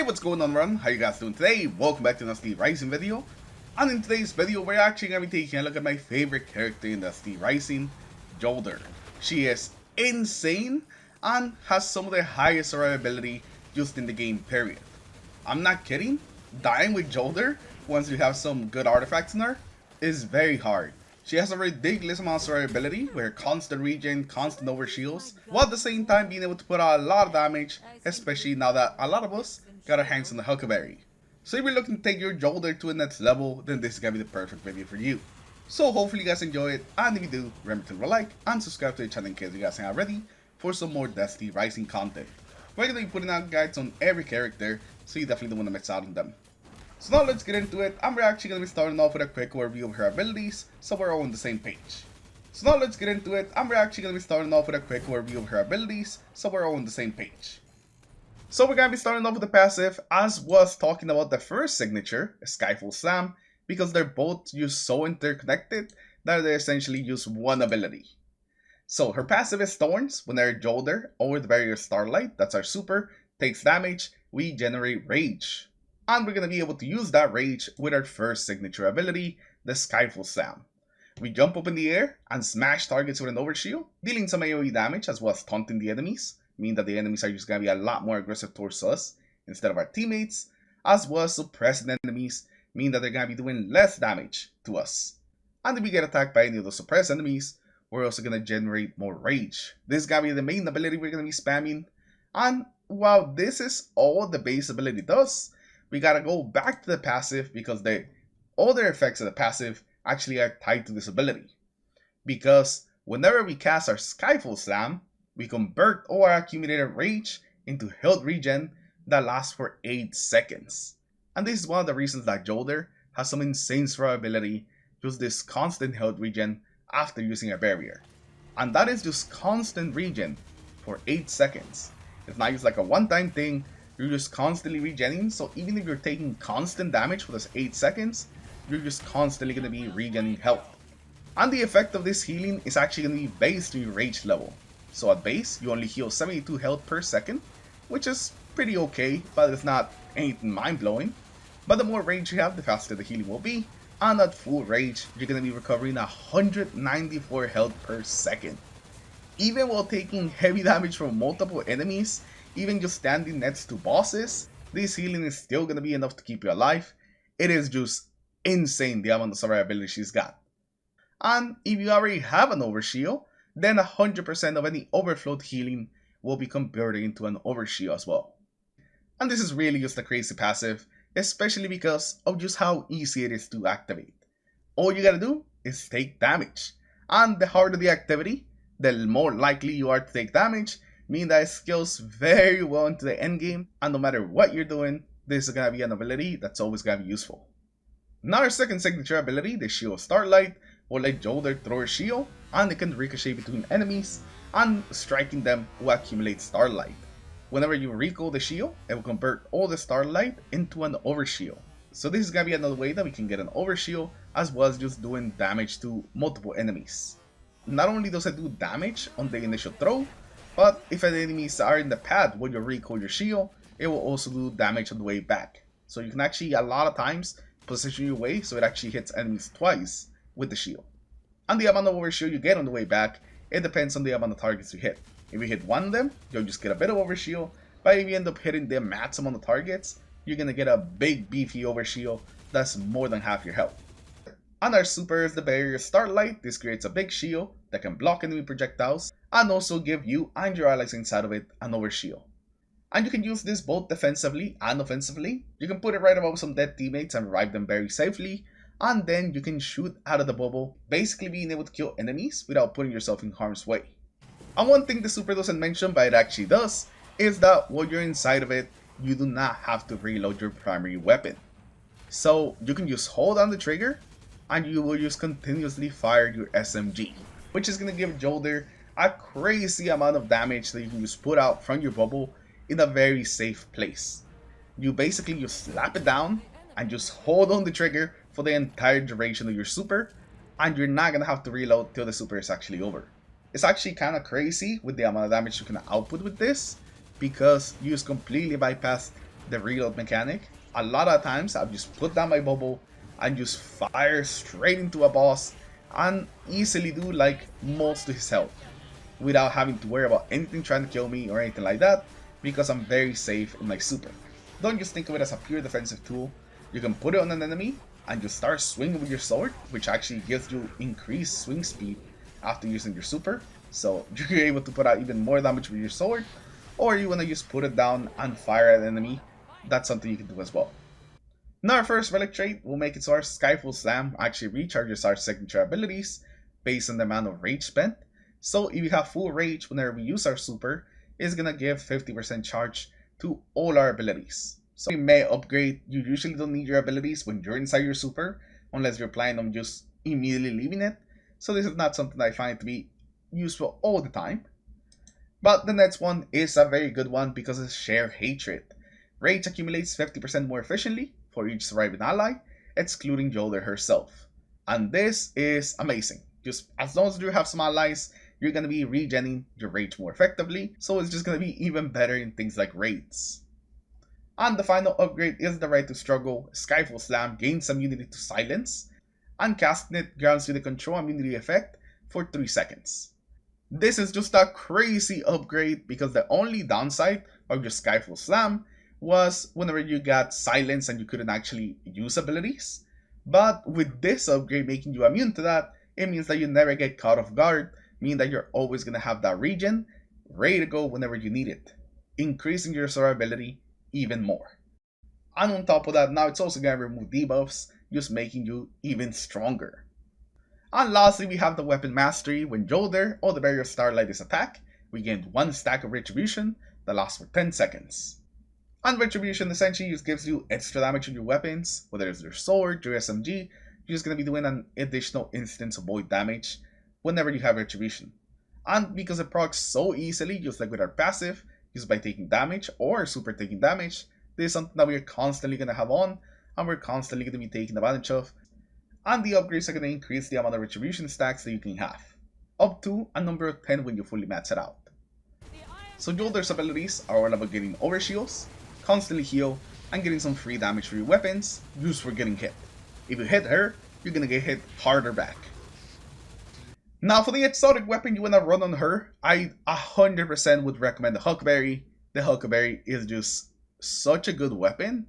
Hey, what's going on, everyone? How you guys doing today? Welcome back to the Steel Rising video. And in today's video, we're actually going to be taking a look at my favorite character in the Steel Rising, Jolder. She is insane and has some of the highest survivability just in the game, period. I'm not kidding. Dying with Jolder, once you have some good artifacts in her, is very hard. She has a ridiculous amount of survivability with her constant regen, constant overshields, while at the same time being able to put out a lot of damage, especially now that a lot of us got our hands on the Huckleberry. So if you're looking to take your Jolder to the next level, then this is going to be the perfect video for you. So hopefully you guys enjoy it, and if you do, remember to like and subscribe to the channel in case you guys aren't ready for some more Destiny Rising content. We're going to be putting out guides on every character, so you definitely don't want to miss out on them. So now let's get into it, and we're actually going to be starting off with a quick overview of her abilities, so we're all on the same page. So now let's get into it, and we're actually going to be starting off with a quick overview of her abilities, so we're all on the same page. So we're going to be starting off with the passive, as was talking about the first signature, Skyfall Slam, because they're both used so interconnected that they essentially use one ability. So her passive is Thorns. When our Jolder or the barrier Starlight, that's our super, takes damage, we generate Rage. And we're going to be able to use that Rage with our first signature ability, the Skyfall Slam. We jump up in the air and smash targets with an overshield, dealing some AoE damage as well as taunting the enemies, meaning that the enemies are just going to be a lot more aggressive towards us instead of our teammates, as well as suppressing enemies, meaning that they're going to be doing less damage to us. And if we get attacked by any of those suppressed enemies, we're also going to generate more Rage. This is going to be the main ability we're going to be spamming, and while this is all the base ability does, we gotta go back to the passive because the other effects of the passive actually are tied to this ability. Because whenever we cast our Skyfall Slam, we convert all our accumulated Rage into health regen that lasts for 8 seconds. And this is one of the reasons that Jolder has some insane survivability, just this constant health regen after using a barrier. And that is just constant regen for 8 seconds. It's not just like a one-time thing. You're just constantly regenning, so even if you're taking constant damage for those 8 seconds, you're just constantly going to be regenning health. And the effect of this healing is actually going to be based on your rage level. So at base, you only heal 72 health per second, which is pretty okay, but it's not anything mind-blowing. But the more rage you have, the faster the healing will be, and at full rage, you're going to be recovering 194 health per second. Even while taking heavy damage from multiple enemies, even just standing next to bosses, this healing is still going to be enough to keep you alive. It is just insane the amount of survivability she's got. And if you already have an overshield, then 100% of any overflowed healing will be converted into an overshield as well. And this is really just a crazy passive, especially because of just how easy it is to activate. All you gotta do is take damage. And the harder the activity, the more likely you are to take damage, meaning that it scales very well into the end game, and no matter what you're doing, this is going to be an ability that's always going to be useful. Now our second signature ability, the Shield of Starlight, will let Jolder throw her shield, and it can ricochet between enemies, and striking them will accumulate Starlight. Whenever you recoil the shield, it will convert all the Starlight into an overshield. So this is going to be another way that we can get an overshield, as well as just doing damage to multiple enemies. Not only does it do damage on the initial throw, but if the enemies are in the path when you recoil your shield, it will also do damage on the way back. So you can actually, a lot of times, position your way so it actually hits enemies twice with the shield. And the amount of overshield you get on the way back, it depends on the amount of targets you hit. If you hit one of them, you'll just get a bit of overshield, but if you end up hitting the max amount of targets, you're going to get a big beefy overshield that's more than half your health. And our super is the barrier Starlight. This creates a big shield that can block enemy projectiles and also give you and your allies inside of it an overshield. And you can use this both defensively and offensively. You can put it right above some dead teammates and revive them very safely, and then you can shoot out of the bubble, basically being able to kill enemies without putting yourself in harm's way. And one thing the super doesn't mention, but it actually does, is that while you're inside of it, you do not have to reload your primary weapon. So you can just hold on the trigger, and you will just continuously fire your SMG, which is going to give Jolder a crazy amount of damage that you can just put out from your bubble in a very safe place. You basically just slap it down and just hold on the trigger for the entire duration of your super, and you're not going to have to reload till the super is actually over. It's actually kind of crazy with the amount of damage you can output with this, because you just completely bypass the reload mechanic, a lot of times I'll just put down my bubble and just fire straight into a boss and easily do like most to his health without having to worry about anything trying to kill me or anything like that, because I'm very safe in my super. Don't just think of it as a pure defensive tool. You can put it on an enemy and just start swinging with your sword, which actually gives you increased swing speed after using your super, so you're able to put out even more damage with your sword. Or you want to just put it down and fire at an enemy, that's something you can do as well. Now our first relic trait will make it so our Skyfall Slam actually recharges our signature abilities based on the amount of rage spent. So if you have full rage whenever we use our super, it's gonna give 50% charge to all our abilities. So you may upgrade, you usually don't need your abilities when you're inside your super, unless you're planning on just immediately leaving it. So this is not something I find to be useful all the time. But the next one is a very good one because it's Shared Hatred. Rage accumulates 50% more efficiently for each surviving ally, excluding Jolder herself. And this is amazing. Just as long as you have some allies, you're going to be regenning your rage more effectively, so it's just going to be even better in things like raids. And the final upgrade is the Right to Struggle. Skyfall Slam gains immunity to silence, and casting it grants you the control immunity effect for 3 seconds. This is just a crazy upgrade because the only downside of your Skyfall Slam was whenever you got silence and you couldn't actually use abilities. But with this upgrade making you immune to that, it means that you never get caught off guard, meaning that you're always going to have that regen ready to go whenever you need it, increasing your survivability even more. And on top of that, now it's also going to remove debuffs, just making you even stronger. And lastly, we have the Weapon Mastery. When Jolder or the Barrier Starlight is attacked, we gain 1 stack of Retribution that lasts for 10 seconds. And Retribution essentially just gives you extra damage on your weapons, whether it's your sword, your SMG, you're just going to be doing an additional instance of void damage whenever you have Retribution. And because it procs so easily, just like with our passive, just by taking damage or super taking damage, this is something that we're constantly going to have on, and we're constantly going to be taking advantage of. And the upgrades are going to increase the amount of Retribution stacks that you can have, up to a number of 10 when you fully max it out. So Jolder's abilities are all about getting overshields, constantly heal, and getting some free damage for your weapons, used for getting hit. If you hit her, you're going to get hit harder back. Now for the exotic weapon you want to run on her, I 100% would recommend the Huckberry. The Huckberry is just such a good weapon,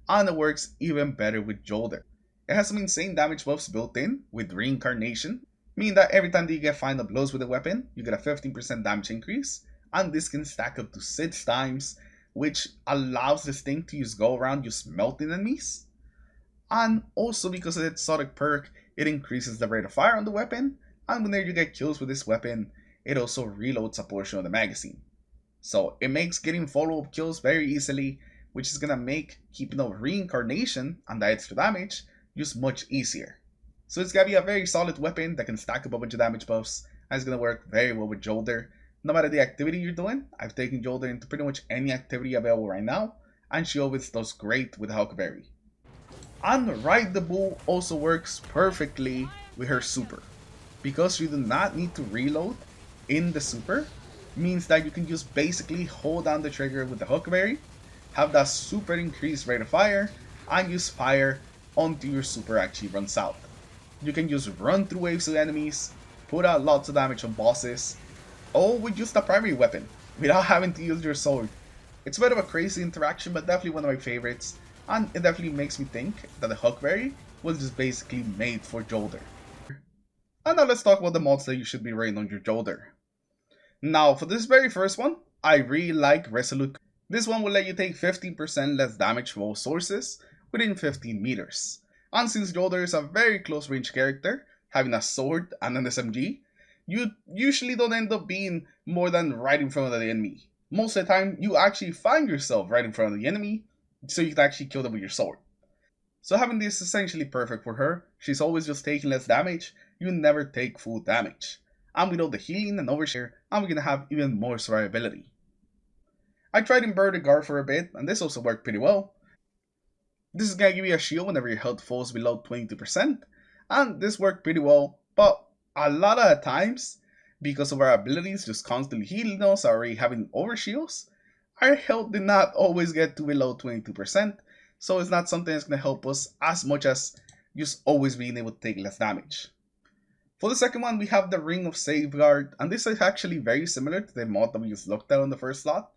and it works even better with Jolder. It has some insane damage buffs built in with Reincarnation, meaning that every time that you get final blows with the weapon, you get a 15% damage increase, and this can stack up to 6 times, which allows this thing to just go around just melting enemies. And also because of the exotic perk, it increases the rate of fire on the weapon, and whenever you get kills with this weapon, it also reloads a portion of the magazine. So it makes getting follow-up kills very easily, which is gonna make keeping up Reincarnation and the extra damage just much easier. So it's gonna be a very solid weapon that can stack up a bunch of damage buffs, and it's gonna work very well with Jolder. No matter the activity you're doing, I've taken Jolder into pretty much any activity available right now, and she always does great with Huckberry. And Ride the Bull also works perfectly with her super, because you do not need to reload in the super, means that you can just basically hold down the trigger with the Huckberry, have that super increased rate of fire, and use fire until your super actually runs out. You can just run through waves of enemies, put out lots of damage on bosses, all with just a primary weapon, without having to use your sword. It's a bit of a crazy interaction, but definitely one of my favorites, and it definitely makes me think that the Huckberry was just basically made for Jolder. And now let's talk about the mods that you should be running on your Jolder. Now for this very first one, I really like Resolute. This one will let you take 15% less damage from all sources within 15 meters. And since Jolder is a very close range character, having a sword and an SMG, you usually don't end up being more than right in front of the enemy. Most of the time, you actually find yourself right in front of the enemy, so you can actually kill them with your sword. So having this is essentially perfect for her. She's always just taking less damage, you never take full damage. And with all the healing and overshare, and we're gonna have even more survivability. I tried Inverted Guard for a bit, and this also worked pretty well. This is gonna give you a shield whenever your health falls below 22%, and this worked pretty well, but a lot of times, because of our abilities just constantly healing us, already having overshields, our health did not always get to below 22%, so it's not something that's going to help us as much as just always being able to take less damage. For the second one, we have the Ring of Safeguard, and this is actually very similar to the mod that we just looked at on the first slot,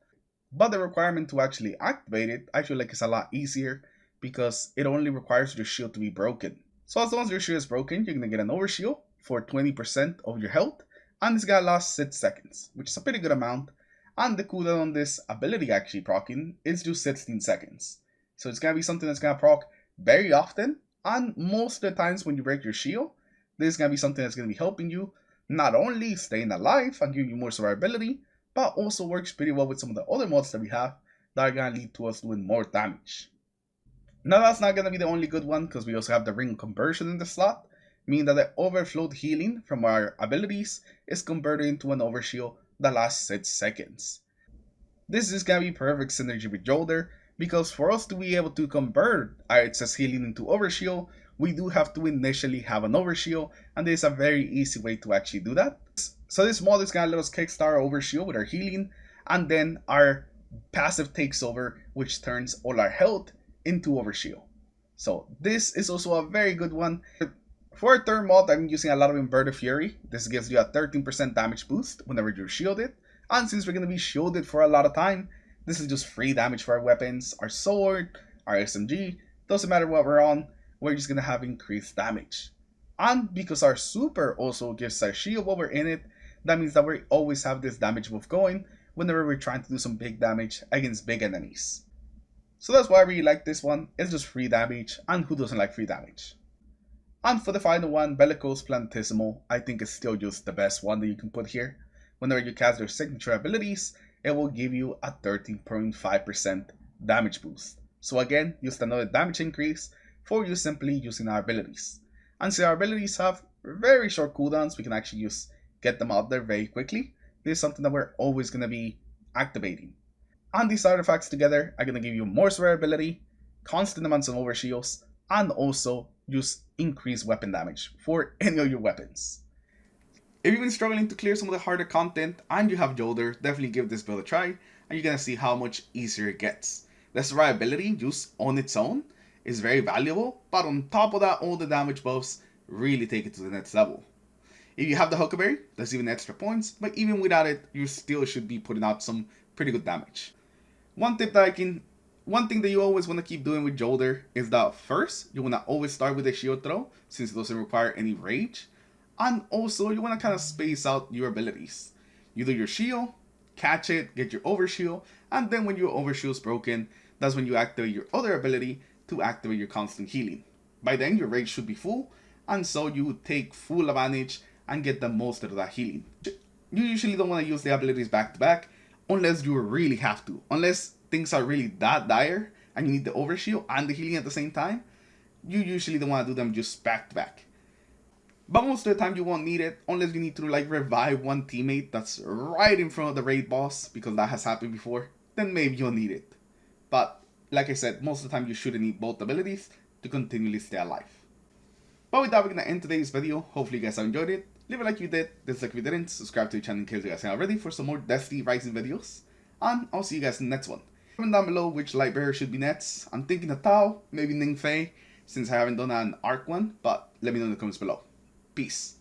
but the requirement to actually activate it, I feel like it's a lot easier because it only requires your shield to be broken. So as long as your shield is broken, you're going to get an overshield for 20% of your health, and it's going to last 6 seconds, which is a pretty good amount, and the cooldown on this ability actually proccing is just 16 seconds. So it's going to be something that's going to proc very often, and most of the times when you break your shield, this is going to be something that's going to be helping you not only staying alive and giving you more survivability, but also works pretty well with some of the other mods that we have that are going to lead to us doing more damage. Now that's not going to be the only good one because we also have the ring conversion in the slot, meaning that the overflowed healing from our abilities is converted into an overshield that lasts 6 seconds. This is going to be perfect synergy with Jolder because for us to be able to convert our excess healing into overshield, we do have to initially have an overshield, and there's a very easy way to actually do that. So this mod is going to let us kickstart our overshield with our healing, and then our passive takes over, which turns all our health into overshield. So this is also a very good one. For a third mod, I'm using a lot of Inverted Fury. This gives you a 13% damage boost whenever you're shielded, and since we're going to be shielded for a lot of time, this is just free damage for our weapons, our sword, our SMG, doesn't matter what we're on, we're just going to have increased damage. And because our super also gives our shield while we're in it, that means that we always have this damage buff going whenever we're trying to do some big damage against big enemies. So that's why I really like this one, it's just free damage, and who doesn't like free damage? And for the final one, Bellicose Planetesimal, I think is still just the best one that you can put here. Whenever you cast your signature abilities, it will give you a 13.5% damage boost. So again, just another damage increase for you simply using our abilities. And since our abilities have very short cooldowns, we can actually just get them out there very quickly. This is something that we're always going to be activating. And these artifacts together are going to give you more survivability, constant amounts of overshields, and also just increased weapon damage for any of your weapons. If you've been struggling to clear some of the harder content and you have Jolder, definitely give this build a try, and you're going to see how much easier it gets. The survivability just on its own is very valuable, but on top of that, all the damage buffs really take it to the next level. If you have the Huckleberry, that's even extra points, but even without it, you still should be putting out some pretty good damage. One thing that you always want to keep doing with Jolder is that first, you want to always start with a shield throw, since it doesn't require any rage, and also you want to kind of space out your abilities. You do your shield, catch it, get your overshield, and then when your overshield is broken, that's when you activate your other ability to activate your constant healing. By then your rage should be full, and so you take full advantage and get the most out of that healing. You usually don't want to use the abilities back to back unless you really have to. Unless things are really that dire and you need the overshield and the healing at the same time, you usually don't want to do them just back to back. But most of the time you won't need it unless you need to like revive one teammate that's right in front of the raid boss, because that has happened before, then maybe you'll need it. But like I said, most of the time you shouldn't need both abilities to continually stay alive. But with that, we're going to end today's video. Hopefully you guys have enjoyed it. Leave a like if you did, dislike if you didn't, subscribe to the channel in case you guys haven't already for some more Destiny Rising videos. And I'll see you guys in the next one. Comment down below which Lightbearer should be next. I'm thinking of Tao, maybe Ningfei, since I haven't done an arc one, but let me know in the comments below. Peace.